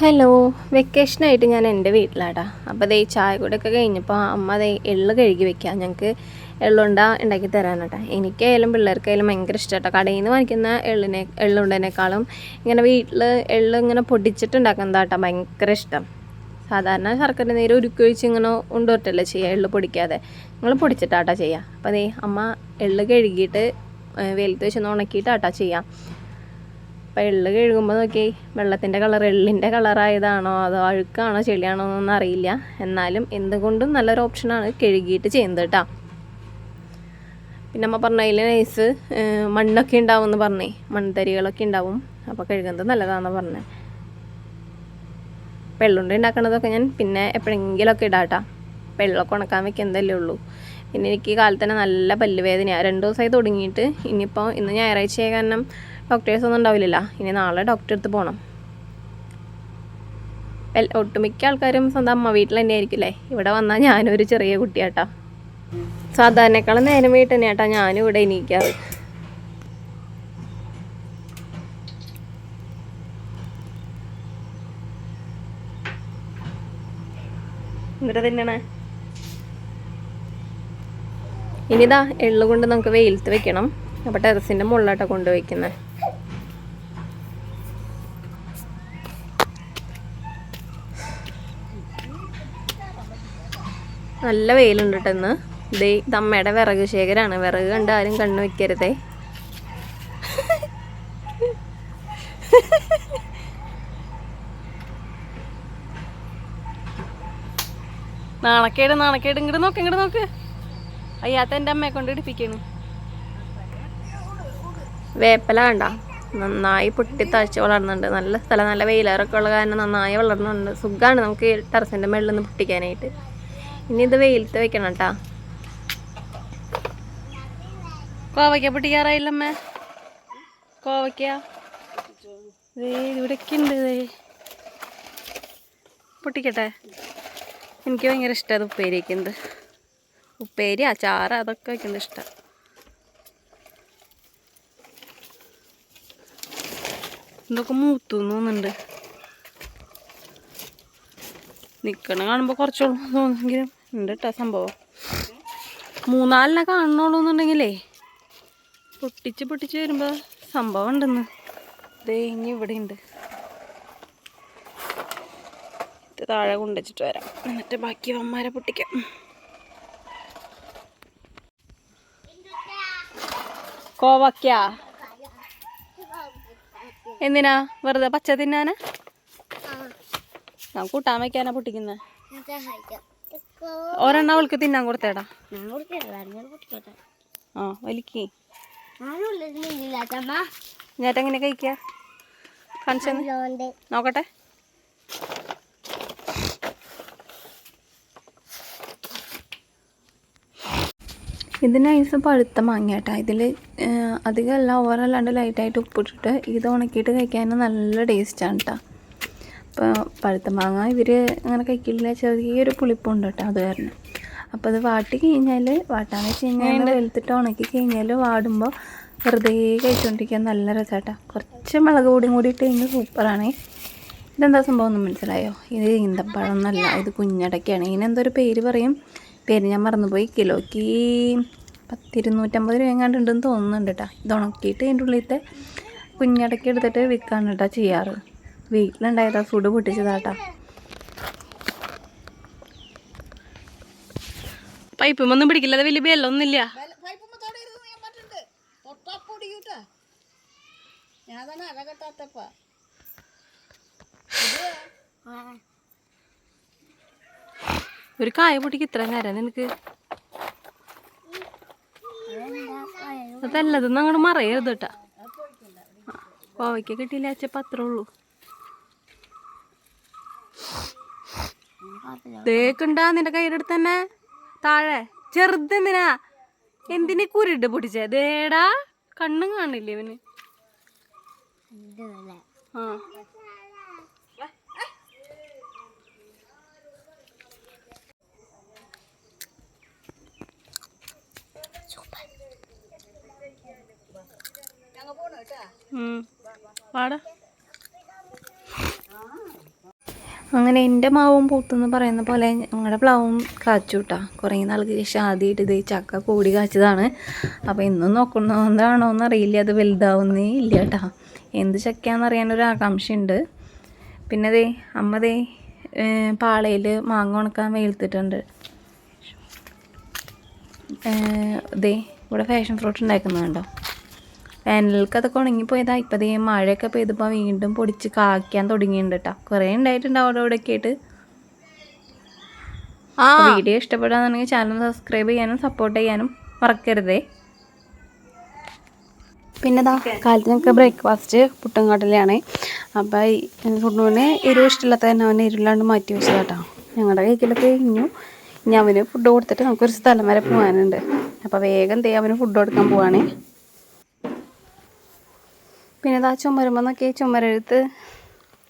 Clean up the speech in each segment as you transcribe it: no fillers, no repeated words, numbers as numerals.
Hello, വെക്കേഷനായിട്ട് ഞാൻ എൻ്റെ വീട്ടിലാട്ടാ. അപ്പോൾ ദേ ചായ കൂടെയൊക്കെ കഴിഞ്ഞപ്പോൾ അമ്മ ദേ എള്ള് കഴുകി വെക്കുക. ഞങ്ങൾക്ക് എള്ളുണ്ട ഉണ്ടാക്കി തരാനാട്ടാ. എനിക്കായാലും പിള്ളേർക്കായാലും ഭയങ്കര ഇഷ്ടമാട്ടോ. കടയിൽ നിന്ന് വാങ്ങിക്കുന്ന എള്ളുണ്ടതിനേക്കാളും ഇങ്ങനെ വീട്ടിൽ എള്ള് ഇങ്ങനെ പൊടിച്ചിട്ടുണ്ടാക്കുന്നതാട്ടാ ഭയങ്കര ഇഷ്ടം. സാധാരണ ശർക്കര നീര് ഉരുക്കൊഴിച്ച് ഇങ്ങനെ ഉണ്ടോട്ടല്ലേ ചെയ്യുക, എള്ള് പൊടിക്കാതെ. നിങ്ങൾ പൊടിച്ചിട്ടാട്ടാ ചെയ്യുക. അപ്പോൾ ദേ അമ്മ എള്ള് കഴുകിയിട്ട് വെയിലത്ത് വെച്ചൊന്ന് ഉണക്കിയിട്ടാട്ടാ ചെയ്യാം. അപ്പോൾ എള്ള് കഴുകുമ്പോൾ നോക്കി വെള്ളത്തിൻ്റെ കളർ എള്ളിൻ്റെ കളറായതാണോ അതോ അഴുക്കാണോ ചെളിയാണോ എന്നൊന്നും അറിയില്ല. എന്നാലും എന്തുകൊണ്ടും നല്ലൊരു ഓപ്ഷനാണ് കഴുകിയിട്ട് ചെയ്യുന്നത് കേട്ടോ. പിന്നെ അമ്മ പറഞ്ഞതിൽ നൈസ് മണ്ണൊക്കെ ഉണ്ടാവുമെന്ന് പറഞ്ഞേ, മൺതരികളൊക്കെ ഉണ്ടാവും. അപ്പോൾ കഴുകുന്നത് നല്ലതാണെന്ന് പറഞ്ഞത്. വെള്ളുണ്ട ഉണ്ടാക്കണതൊക്കെ ഞാൻ പിന്നെ എപ്പോഴെങ്കിലുമൊക്കെ ഇടാട്ടാ. വെള്ളമൊക്കെ ഉണക്കാൻ വെക്കുന്നതല്ലേ ഉള്ളൂ. പിന്നെ എനിക്ക് കാലത്ത് തന്നെ നല്ല പല്ലുവേദനയാണ്. 2 ദിവസമായി തുടങ്ങിയിട്ട്. ഇനിയിപ്പോൾ ഇന്ന് ഞായറാഴ്ചയായ കാരണം ഡോക്ടേഴ്സൊന്നും ഉണ്ടാവില്ലല്ലോ. ഇനി നാളെ ഡോക്ടറെ അടുത്ത് പോകണം. ഒട്ടുമിക്ക ആൾക്കാരും സ്വന്തം അമ്മ വീട്ടിൽ തന്നെ ആയിരിക്കില്ലേ. ഇവിടെ വന്നാൽ ഞാനൊരു ചെറിയ കുട്ടിയാട്ടാ. സാധാരണക്കാളും നേരം വീട്ടിൽ തന്നെയാട്ടാ ഞാനും ഇവിടെ എണീക്കാറ്. എന്നിട്ട് തന്നെയാണ് ഇനിതാ എള്ളു കൊണ്ട് നമുക്ക് വെയിലത്ത് വെക്കണം. അപ്പോൾ ടെറസിൻ്റെ മുകളിലാട്ടോ കൊണ്ടുവയ്ക്കുന്നത്. നല്ല വെയിലുണ്ട് കേട്ടോ ഇന്ന്. ഇത് അമ്മയുടെ വിറക് ശേഖരമാണ്. വിറക് കണ്ട് ആരും കണ്ണു വെക്കരുതേ. നാണക്കേട് ഇങ്ങോട്ട് നോക്ക്. അയ്യാത്ത എൻ്റെ അമ്മയെ കൊണ്ട് ഇടിപ്പിക്കണ്. വേപ്പല കണ്ട നന്നായി പൊട്ടി തഴച്ച് വളർന്നുണ്ട്. നല്ല സ്ഥലം, നല്ല വെയിലേറൊക്കെ ഉള്ള കാരണം നന്നായി വളർന്നുണ്ട്. സുഖമാണ് നമുക്ക് ടെറസിൻ്റെ മുകളിൽ നിന്ന് പൊട്ടിക്കാനായിട്ട്. ഇനി ഇത് വെയിലത്ത് വെക്കണം കേട്ടാ. കോവയ്ക്ക പൊട്ടിക്കാറായില്ലമ്മേ. കോവയ്ക്ക ഇവിടെയൊക്കെ ഉണ്ട്. പൊട്ടിക്കട്ടെ. എനിക്ക് ഭയങ്കര ഇഷ്ടമാണ് ഉപ്പേരി വയ്ക്കുന്നത്. ഉപ്പേരി അച്ചാറ് അതൊക്കെ വയ്ക്കുന്നത് ഇഷ്ടമാണ്. ഇതൊക്കെ മൂത്തു തോന്നുന്നുണ്ട്. നിൽക്കണ കാണുമ്പോൾ കുറച്ചോളം തോന്നുമെങ്കിലും ഉണ്ട് കേട്ടോ സംഭവം. 3-4 കാണണുള്ളൂ എന്നുണ്ടെങ്കിലേ പൊട്ടിച്ച് വരുമ്പോൾ സംഭവം ഉണ്ടെന്ന്. ദേ ഇനി ഇവിടെ ഉണ്ട്. ഇത് താഴെ കൊണ്ടുവച്ചിട്ട് വരാം. എന്നിട്ട് ബാക്കി വന്മാരെ പൊട്ടിക്കാം. കോവയ്ക്ക എന്തിനാ? വെറുതെ പച്ച തിന്നാനാ? ഞാൻ കൂട്ടാൻ വയ്ക്കാനാ പൊട്ടിക്കുന്നത്. ഒരെണ്ണം അവൾക്ക് തിന്നാൻ കൊടുത്തേടാ. ആ വലിക്ക്. ഞാനെങ്ങനെ കഴിക്ക കാണിച്ചെന്ന് നോക്കട്ടെ. ഇത് നൈസ് പഴുത്ത മാങ്ങയാട്ടാ. ഇതിൽ അധികമല്ല, ഓവറല്ലാണ്ട് ലൈറ്റായിട്ട് ഉപ്പിട്ടിട്ട് ഇത് ഉണക്കിയിട്ട് കഴിക്കാൻ നല്ല ടേസ്റ്റാണ് കേട്ടോ. അപ്പോൾ പഴുത്ത മാങ്ങ ഇവർ അങ്ങനെ കഴിക്കില്ല, ചെറിയൊരു പുളിപ്പുണ്ട് കേട്ടോ അത് കാരണം. അപ്പോൾ അത് വാട്ടാൻ വെച്ച് കഴിഞ്ഞാൽ വെളുത്തിട്ട് ഉണക്കി കഴിഞ്ഞാൽ വാടുമ്പോൾ വെറുതെ കഴിച്ചുകൊണ്ടിരിക്കാൻ നല്ല രസമാട്ടാ. കുറച്ച് മുളക് പൊടിയും കൂടി ഇട്ട് കഴിഞ്ഞാൽ സൂപ്പറാണേ. ഇതെന്താ സംഭവം ഒന്നും മനസ്സിലായോ? ഇത് ഈന്തപ്പഴം എന്നല്ല, ഇത് കുഞ്ഞടക്കയാണ്. ഇതിനെന്തൊരു പേര് പറയും. പേര് ഞാൻ മറന്നുപോയി. കിലോയ്ക്ക് 250 രൂപ എങ്ങാണ്ട് ഉണ്ടെന്ന് തോന്നുന്നുണ്ട് കേട്ടോ. ഇത് ഉണക്കിയിട്ട് അതിൻ്റെ ഉള്ളിലത്തെ കുഞ്ഞടക്കി എടുത്തിട്ട് വിൽക്കാണ് കേട്ടോ ചെയ്യാറ്. വീട്ടിലുണ്ടായതാ, സുട് പൊട്ടിച്ചതാട്ടാ. പൈപ്പൊന്നും പിടിക്കില്ല, അത് വലിയ ബെല്ലൊന്നുമില്ല. ഒരു കായ പൊട്ടിക്ക് ഇത്ര നേരം നിനക്ക്? അതല്ലതൊന്നും അങ്ങോട്ട് മറയരുത് കേട്ടാ. കോവയ്ക്ക കിട്ടിയില്ല അച്ചപ്പം അത്രേ ഉള്ളൂ. തേക്കുണ്ടാ നിന്റെ കയ്യുടെ അടുത്ത് തന്നെ താഴെ. ചെറുതെന്തിനാ? എന്തിനീ കുരുട്ട് പൊട്ടിച്ചേ? ദേടാ കണ്ണും കാണില്ലേ ഇവന്. ആ വാടാ. അങ്ങനെ എൻ്റെ മാവും പൂത്തെന്ന് പറയുന്ന പോലെ ഞങ്ങളുടെ പ്ലാവും കാച്ചു കേട്ടോ. കുറേ നാൾക്ക് ശേഷം ആദ്യമായിട്ട് ഇത് ചക്ക കൂടി കാച്ചതാണ്. അപ്പോൾ ഇന്നും നോക്കുന്നതാണോ എന്നറിയില്ല, അത് വലുതാവുന്നേ ഇല്ല കേട്ടോ. എന്ത് ചക്കയാണെന്ന് അറിയാനൊരു ആകാംക്ഷയുണ്ട്. പിന്നെ ദേ അമ്മ ദേ പാളയിൽ മാങ്ങ ഉണക്കാൻ വെയിലത്തിട്ടുണ്ട്. ദേ ഇവിടെ ഫാഷൻ ഫ്രൂട്ട് ഉണ്ടാക്കുന്നുണ്ടോ. വേനൽക്ക് അതൊക്കെ ഉണങ്ങിപ്പോയതാ. ഇപ്പം ദേ മഴയൊക്കെ പെയ്തപ്പോൾ വീണ്ടും പൊടിച്ച് കായ്ക്കാൻ തുടങ്ങിയിട്ടുണ്ട് കേട്ടോ. കുറേ ഉണ്ടായിട്ടുണ്ട് അവിടെ ഇവിടെയൊക്കെ ആയിട്ട്. വീഡിയോ ഇഷ്ടപ്പെടുകയാണെന്നുണ്ടെങ്കിൽ ചാനൽ സബ്സ്ക്രൈബ് ചെയ്യാനും സപ്പോർട്ട് ചെയ്യാനും മറക്കരുതേ. പിന്നെ ഇതാ കാലത്ത് ഞങ്ങൾക്ക് ബ്രേക്ക്ഫാസ്റ്റ് പുട്ടും കടലയാണ്. അപ്പോൾ ഫുഡിന് എരിവ് ഇഷ്ടമില്ലാത്ത തന്നെ അവനെ എരിവില്ലാണ്ട് മാറ്റി വെച്ചത് കേട്ടോ. ഞങ്ങളുടെ കൈക്കിലൊക്കെ കഴിഞ്ഞു. ഇനി അവന് ഫുഡ് കൊടുത്തിട്ട് നമുക്കൊരു സ്ഥലം വരെ പോകാനുണ്ട്. അപ്പോൾ വേഗം അവന് ഫുഡ് കൊടുക്കാൻ പോവാണേ. പിന്നെ ഇതാ ചുമരുമെന്നൊക്കെ ചുമരെഴുത്ത്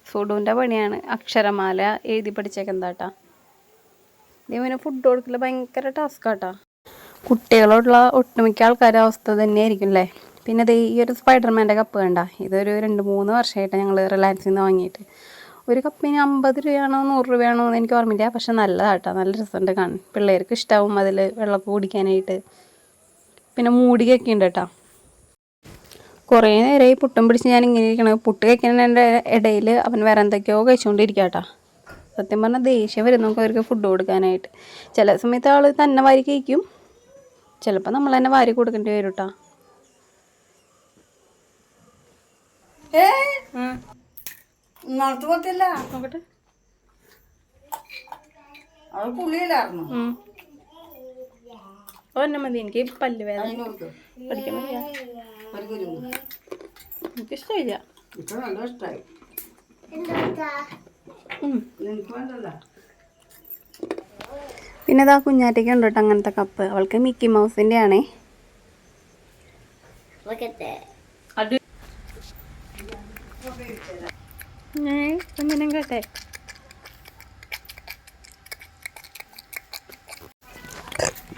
സുഡുവിൻ്റെ പണിയാണ്. അക്ഷരമാല എഴുതി പഠിച്ചേക്കെന്താട്ടാ. ഇവന് ഫുഡ് കൊടുക്കൽ ഭയങ്കര ടാസ്ക്കാട്ടാ. കുട്ടികളോടുള്ള ഒട്ടുമിക്ക ആൾക്കാരുടെ അവസ്ഥ തന്നെയായിരിക്കും അല്ലേ. പിന്നെ ഇത് ഈ ഒരു സ്പൈഡർമാൻ്റെ കപ്പ് കണ്ട, ഇതൊരു 2-3 വർഷമായിട്ട് ഞങ്ങൾ റിലയൻസിൽ നിന്ന് വാങ്ങിയിട്ട്. ഒരു കപ്പിന് 50 രൂപയാണോ 100 രൂപയാണോ എന്ന് എനിക്ക് ഓർമ്മയില്ല. പക്ഷെ നല്ലതാട്ടോ, നല്ല രസമുണ്ട് കാണാൻ. പിള്ളേർക്ക് ഇഷ്ടമാവും അതിൽ വെള്ളമൊക്കെ കുടിക്കാനായിട്ട്. പിന്നെ മൂടികയൊക്കെ ഉണ്ട് കേട്ടോ. കുറേ നേരമായി പുട്ടും പിടിച്ച് ഞാൻ ഇങ്ങനെ ഇരിക്കണം. പുട്ട് കഴിക്കുന്നതിൻ്റെ ഇടയിൽ അവൻ വേറെ എന്തൊക്കെയോ കഴിച്ചുകൊണ്ടിരിക്കുക കേട്ടോ. സത്യം പറഞ്ഞാൽ ദേഷ്യം വരും നമുക്ക് അവർക്ക് ഫുഡ് കൊടുക്കാനായിട്ട്. ചില സമയത്ത് ആൾ തന്നെ വാരി കഴിക്കും, ചിലപ്പോൾ നമ്മൾ തന്നെ വാരി കൊടുക്കേണ്ടി വരും കേട്ടോ. നോക്കട്ടെ, ഒരെണ്ണം മതി. എനിക്ക് പല്ല് വേദന പഠിക്കാൻ വയ്യ. എനിക്കിഷ്ടമില്ല. പിന്നെ ഇതാ കുഞ്ഞാറ്റയ്ക്ക് ഉണ്ട് കേട്ടോ അങ്ങനത്തെ കപ്പ്. അവൾക്ക് മിക്കി മൗസിൻ്റെ ആണേ. കുഞ്ഞിനെ കേട്ടെ.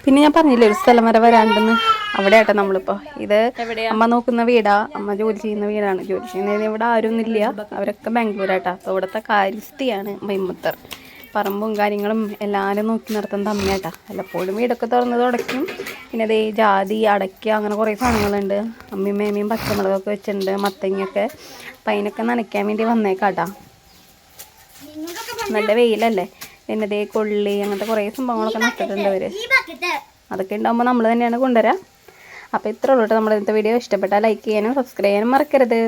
പിന്നെ ഞാൻ പറഞ്ഞില്ലേ ഒരു സ്ഥലം വരെ വരാണ്ടെന്ന്. അവിടെ ആട്ടെ നമ്മളിപ്പോൾ. ഇത് അമ്മ നോക്കുന്ന വീടാ, അമ്മ ജോലി ചെയ്യുന്ന വീടാണ്. ജോലി ചെയ്യുന്നതിന് ഇവിടെ ആരൊന്നുമില്ല, അവരൊക്കെ ബാംഗ്ലൂരാട്ടാ. അപ്പോൾ ഇവിടുത്തെ കാര്യസ്ഥയാണ് മൈമുത്തർ. പറമ്പും കാര്യങ്ങളും എല്ലാവരും നോക്കി നടത്തുന്നത് അമ്മയാട്ടാ. വല്ലപ്പോഴും വീടൊക്കെ തുറന്ന് തുടയ്ക്കും. പിന്നെ അതേ ജാതി, അടയ്ക്ക, അങ്ങനെ കുറേ സാധനങ്ങളുണ്ട്. അമ്മയും മേമയും പച്ചമുളകൊക്കെ വെച്ചിട്ടുണ്ട്, മത്തങ്ങയൊക്കെ. അപ്പം അതിനൊക്കെ നനയ്ക്കാൻ വേണ്ടി വന്നേക്കാട്ടാ. നല്ല വെയിലല്ലേ. പിന്നെ ദേ കൊള്ളി, അങ്ങനത്തെ കുറേ സംഭവങ്ങളൊക്കെ നട്ടിട്ടുണ്ട് അവർ. അതൊക്കെ ഉണ്ടാകുമ്പോൾ നമ്മൾ തന്നെയാണ് കൊണ്ടുവരാം. അപ്പോൾ ഇത്രേ ഉള്ളൂ കേട്ടോ നമ്മുടെ ഇന്നത്തെ വീഡിയോ. ഇഷ്ടപ്പെട്ടാൽ ലൈക്ക് ചെയ്യാനും സബ്സ്ക്രൈബ് ചെയ്യാനും മറക്കരുത്.